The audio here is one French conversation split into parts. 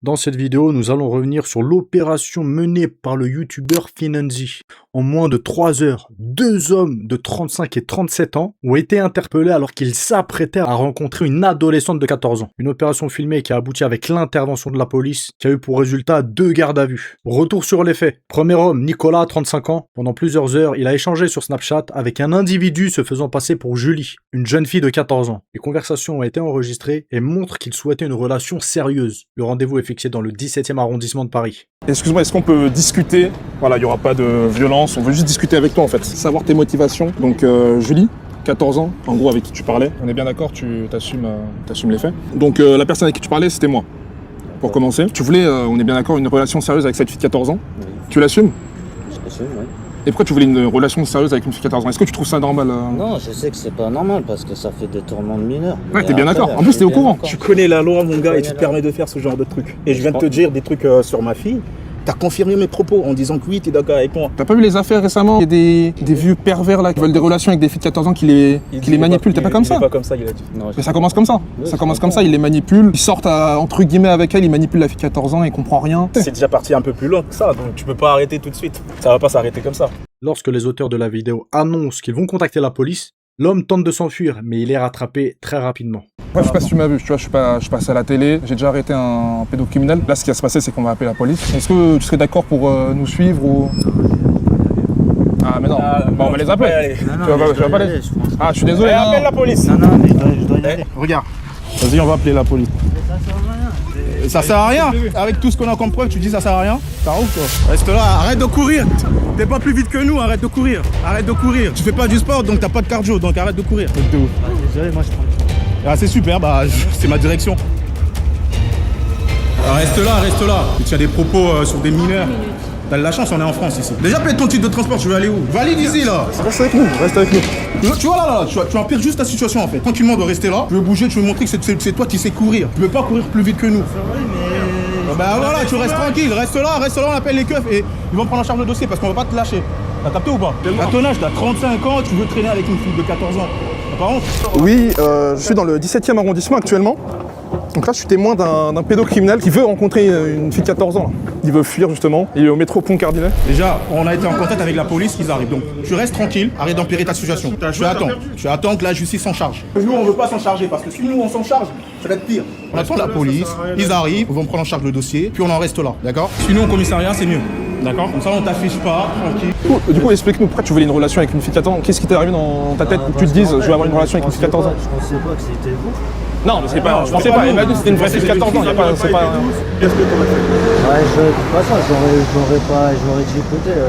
Dans cette vidéo, nous allons revenir sur l'opération menée par le youtubeur Finanzi. En moins de 3 heures, 2 hommes de 35 et 37 ans ont été interpellés alors qu'ils s'apprêtaient à rencontrer une adolescente de 14 ans. Une opération filmée qui a abouti avec l'intervention de la police, qui a eu pour résultat 2 gardes à vue. Retour sur les faits. Premier homme, Nicolas, 35 ans. Pendant plusieurs heures, il a échangé sur Snapchat avec un individu se faisant passer pour Julie, une jeune fille de 14 ans. Les conversations ont été enregistrées et montrent qu'il souhaitait une relation sérieuse. Le rendez-vous est fixé dans le 17e arrondissement de Paris. Excuse-moi, est-ce qu'on peut discuter? Voilà, il n'y aura pas de violence, on veut juste discuter avec toi en fait. Savoir tes motivations. Donc Julie, 14 ans, en gros avec qui tu parlais. On est bien d'accord, tu t'assumes les faits. Donc la personne avec qui tu parlais, c'était moi. Pour commencer. Tu voulais, on est bien d'accord, une relation sérieuse avec cette fille de 14 ans. Oui. Tu l'assumes? Je l'assume, oui. Et pourquoi tu voulais une relation sérieuse avec une fille de 14 ans? Est-ce que tu trouves ça normal? Non, je sais que c'est pas normal parce que ça fait détournement de mineurs. Ouais, t'es bien d'accord. En plus, t'es au courant. Tu connais la loi, mon gars, et tu te permets de faire ce genre de trucs. Et je viens de te dire des trucs sur ma fille. T'as confirmé mes propos en disant que oui, t'es d'accord avec moi. T'as pas vu les affaires récemment? Il y a des vieux pervers là qui veulent des relations avec des filles de 14 ans qui les manipulent. T'es pas comme ça? Il est pas comme ça, il a dit. Non, Mais ça commence comme ça. Oui, Ça commence comme ça, ils les manipulent. Ils sortent entre guillemets avec elle, ils manipulent la fille de 14 ans et comprend rien. C'est déjà parti un peu plus loin que ça, donc tu peux pas arrêter tout de suite. Ça va pas s'arrêter comme ça. Lorsque les auteurs de la vidéo annoncent qu'ils vont contacter la police, l'homme tente de s'enfuir, mais il est rattrapé très rapidement. Ouais, je sais pas si tu m'as vu, tu vois, je suis passé à la télé, j'ai déjà arrêté un pédocriminel. Là, ce qui va se passer, c'est qu'on va appeler la police. Est-ce que tu serais d'accord pour nous suivre ou... Ah, mais non, bon, on va les appeler. Tu vas pas aller. Ah, je suis désolé. Appelle la police. Non, mais je dois y aller. Regarde. Vas-y, on va appeler la police. Ça sert à rien. Avec tout ce qu'on a comme preuve, tu dis ça sert à rien. T'as ouf toi. Reste là, arrête de courir. T'es pas plus vite que nous, arrête de courir. Arrête de courir. Tu fais pas du sport, donc t'as pas de cardio, donc arrête de courir. Désolé, moi je prends. Ah, c'est super, c'est ma direction. Ah, reste là. Tu tiens des propos sur des mineurs. T'as de la chance, on est en France ici. Déjà, paye ton titre de transport, tu veux aller où? Valide ici là. Reste avec nous. Tu vois là, tu empires juste ta situation en fait. Tranquillement de rester là. Tu veux bouger, tu veux montrer que c'est toi qui sais courir. Tu veux pas courir plus vite que nous. Bah voilà, tu restes tranquille, reste là, on appelle les keufs et ils vont prendre en charge le dossier parce qu'on va pas te lâcher. T'as capté ou pas? À ton âge, t'as 35 ans, tu veux traîner avec une fille de 14 ans. T'as pas honte? Oui, je suis dans le 17e arrondissement actuellement. Donc là, je suis témoin d'un pédocriminel qui veut rencontrer une fille de 14 ans. Là. Il veut fuir justement. Il est au métro Pont Cardinal. Déjà, on a été en contact avec la police, ils arrivent. Donc, tu restes tranquille, arrête d'empirer ta situation. Tu attends que la justice s'en charge. Nous, on veut pas s'en charger parce que si nous, on s'en charge, ça va être pire. On attend la police, ils arrivent, ils vont prendre en charge le dossier, puis on en reste là, d'accord? Sinon, au commissariat, c'est mieux. D'accord? Comme ça, on t'affiche pas, tranquille. Du coup, explique-nous pourquoi tu voulais une relation avec une fille de 14 ans. Qu'est-ce qui t'est arrivé dans ta tête pour que tu te dises, je vais avoir une relation avec une fille de 14 ans? Je pensais pas que c'était vous. Non, mais c'est pas, je pensais pas. Elle m'a dit que c'était une vraie fille de 14 ans. C'est pas. Qu'est-ce que t'aurais fait? Ouais, de toute façon, j'aurais dit écoutez,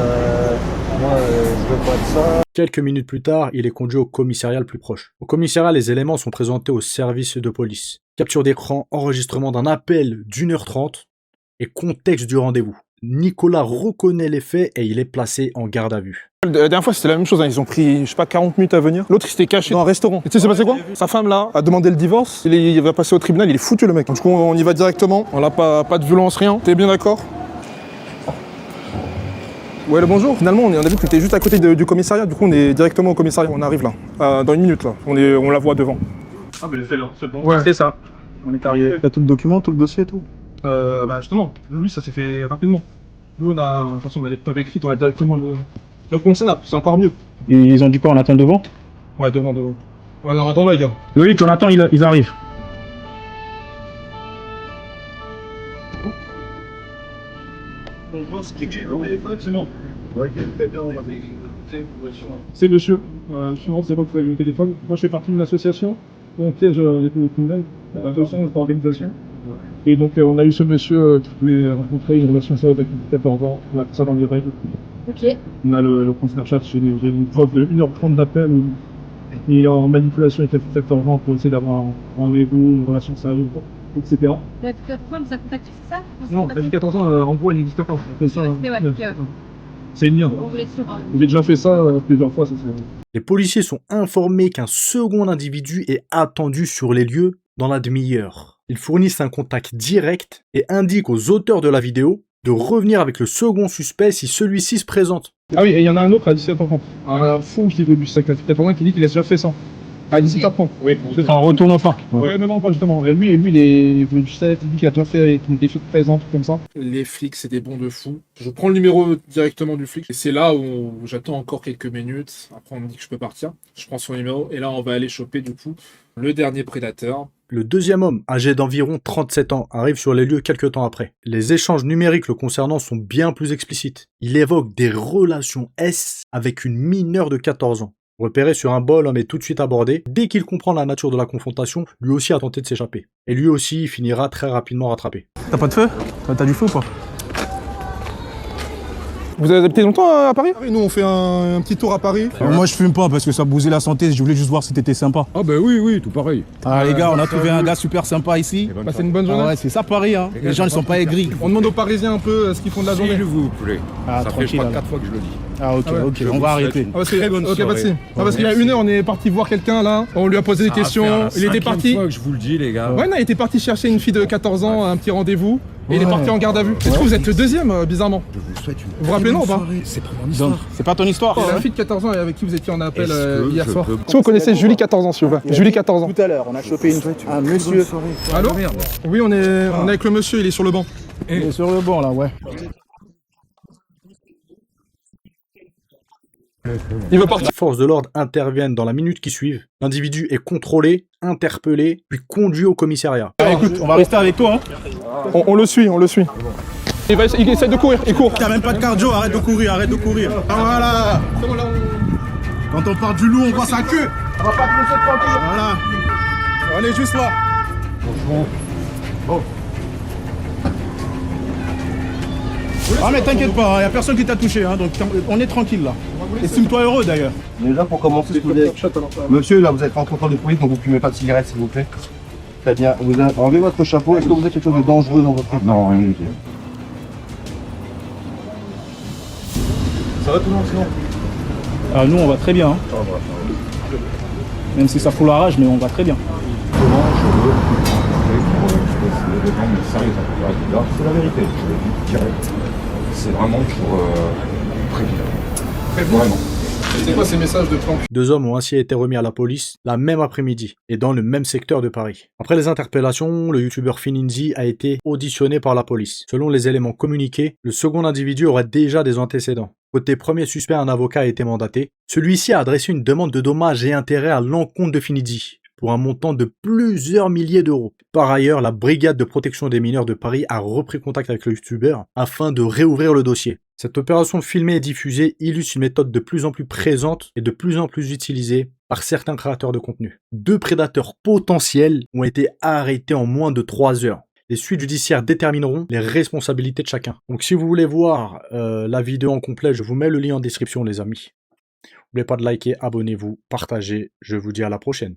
moi je veux pas de ça. Quelques minutes plus tard, il est conduit au commissariat le plus proche. Au commissariat, les éléments sont présentés au service de police. Capture d'écran, enregistrement d'un appel d'1h30 et contexte du rendez-vous. Nicolas reconnaît les faits et il est placé en garde à vue. La dernière fois, c'était la même chose. Hein. Ils ont pris, je sais pas, 40 minutes à venir. L'autre, il s'était caché dans un restaurant. Et tu sais, c'est passé quoi? Sa femme, là, a demandé le divorce. Il va passer au tribunal. Il est foutu, le mec. Du coup, on y va directement. On n'a pas de violence, rien. T'es bien d'accord? Ouais, le bonjour. Finalement, on a vu que t'étais juste à côté du commissariat. Du coup, on est directement au commissariat. On arrive là. Dans une minute, là. On la voit devant. Ah, mais c'est bon. Ouais. C'est ça. On est arrivé. T'as tout le document, tout le dossier et tout? Bah justement, lui ça s'est fait rapidement. Nous on a, de toute façon on n'avait pas écrit, on a directement le constat, c'est encore mieux. Et ils ont dit quoi, on attend devant? Ouais, devant. Ouais, alors attends là les gars. Loïc, on attend, ils arrivent. C'est monsieur. Souvent, c'est pas que vous avez le téléphone. Moi, je fais partie d'une association. On piège les pédocriminels. Attention, notre organisation. Et donc, on a eu ce monsieur qui voulait rencontrer une relation sérieuse avec une 14 ans. On a fait ça dans les règles. Ok. On a le compte Snapchat, j'ai une preuve de 1h30 d'appel où il est en manipulation avec la petite 14 ans pour essayer d'avoir un rendez-vous, une relation sérieuse, etc. La plateforme nous a contacté, c'est ça? Non, la petite 14 ans, en gros, elle n'existe pas. On fait ça. C'est ouais, ok. C'est une lien. On voulait sur un. J'ai déjà fait ça plusieurs fois. Ça, Les policiers sont informés qu'un second individu est attendu sur les lieux dans la demi-heure. Ils fournissent un contact direct et indiquent aux auteurs de la vidéo de revenir avec le second suspect si celui-ci se présente. Ah oui, et il y en a un autre à 17 ans. Un fou qui est venu avec la petite 14 ans qui dit qu'il a déjà fait ça. À 18h30. Oui. En retournant pas. Ouais, non, pas justement. Lui, il est venu juste à la TV qu'il a déjà fait avec des choses présentes, comme ça. Les flics, c'est des bons de fou. Je prends le numéro directement du flic et c'est là où j'attends encore quelques minutes. Après, on me dit que je peux partir. Je prends son numéro et là, on va aller choper du coup le dernier prédateur. Le deuxième homme, âgé d'environ 37 ans, arrive sur les lieux quelques temps après. Les échanges numériques le concernant sont bien plus explicites. Il évoque des relations S avec une mineure de 14 ans. Repéré sur un bol, l'homme est tout de suite abordé. Dès qu'il comprend la nature de la confrontation, lui aussi a tenté de s'échapper. Et lui aussi il finira très rapidement rattrapé. T'as pas de feu? T'as du feu ou pas? Vous avez habité longtemps à Paris? Nous, on fait un petit tour à Paris. Moi je fume pas parce que ça bousait la santé, je voulais juste voir si t'étais sympa. Ah bah oui, tout pareil. Ah les gars, on a trouvé un gars super sympa ici. Bah, c'est une bonne journée. Ah ouais, c'est ça Paris, hein. Les gens ils sont pas aigris. On demande aux Parisiens un peu ce qu'ils font de la journée. S'il vous plaît. Ah, Ça fait je tranquille, crois alors. 4 fois que je le dis. Ah ok, Ah ouais. ok, on va arrêter. Ah, parce que, Très bonne ok, pas de soirée. soucis. Ah, parce qu'il y a une heure, on est parti voir quelqu'un là. On lui a posé des questions. Il était parti. fois que je vous le dis les gars. Ouais, non, il était parti chercher une fille de 14 ans, un petit rendez-vous. Et il est parti en garde à vue. Est-ce que vous êtes le deuxième, bizarrement? Je vous souhaite une Vous vous rappelez, non, ou pas? soirée. C'est pas mon Donc, histoire. c'est pas ton histoire. La fille de 14 ans avec qui vous étiez en appel Est-ce que hier je soir. peux- Est-ce que vous connaissez Julie 14 ans, s'il vous plaît? Julie 14 ans. Tout à l'heure, on a chopé un monsieur. Allô? Oui, on est avec le monsieur, il est sur le banc. Il est sur le banc là, ouais. Il veut partir. Les forces de l'ordre interviennent dans la minute qui suit. L'individu est contrôlé, interpellé, puis conduit au commissariat. Ah, écoute, on va rester avec toi, hein. On le suit, on le suit. Il essaie de courir, il court. T'as même pas de cardio, arrête de courir, arrête de courir. Ah voilà. Quand on part du loup, on voit sa queue. On va pas te laisser tranquille. Voilà. On est juste là. Ah mais t'inquiète pas, y a personne qui t'a touché, hein, donc on est tranquille là. Estime-toi heureux d'ailleurs. Déjà, pour commencer, monsieur, là, vous êtes en contrôle de police, donc vous fumez pas de cigarette, s'il vous plaît. Très bien. Vous enlevez votre chapeau. Est-ce que vous avez quelque chose de dangereux dans votre vie? Non, rien du tout. Ça va tout le monde, sinon? Ah, nous on va très bien, hein. Même si ça fout la rage, mais on va très bien. Comment je veux mais sérieusement, c'est la vérité, je le dis direct. C'est vraiment pour prévenir. Vraiment. C'est quoi ces messages de planque? Deux hommes ont ainsi été remis à la police la même après-midi et dans le même secteur de Paris. Après les interpellations, le youtubeur Fininzi a été auditionné par la police. Selon les éléments communiqués, le second individu aurait déjà des antécédents. Côté premier suspect, un avocat a été mandaté. Celui-ci a adressé une demande de dommages et intérêts à l'encontre de Fininzi pour un montant de plusieurs milliers d'euros. Par ailleurs, la brigade de protection des mineurs de Paris a repris contact avec le youtubeur afin de réouvrir le dossier. Cette opération filmée et diffusée illustre une méthode de plus en plus présente et de plus en plus utilisée par certains créateurs de contenu. Deux prédateurs potentiels ont été arrêtés en moins de 3 heures. Les suites judiciaires détermineront les responsabilités de chacun. Donc si vous voulez voir la vidéo en complet, je vous mets le lien en description les amis. N'oubliez pas de liker, abonnez-vous, partagez. Je vous dis à la prochaine.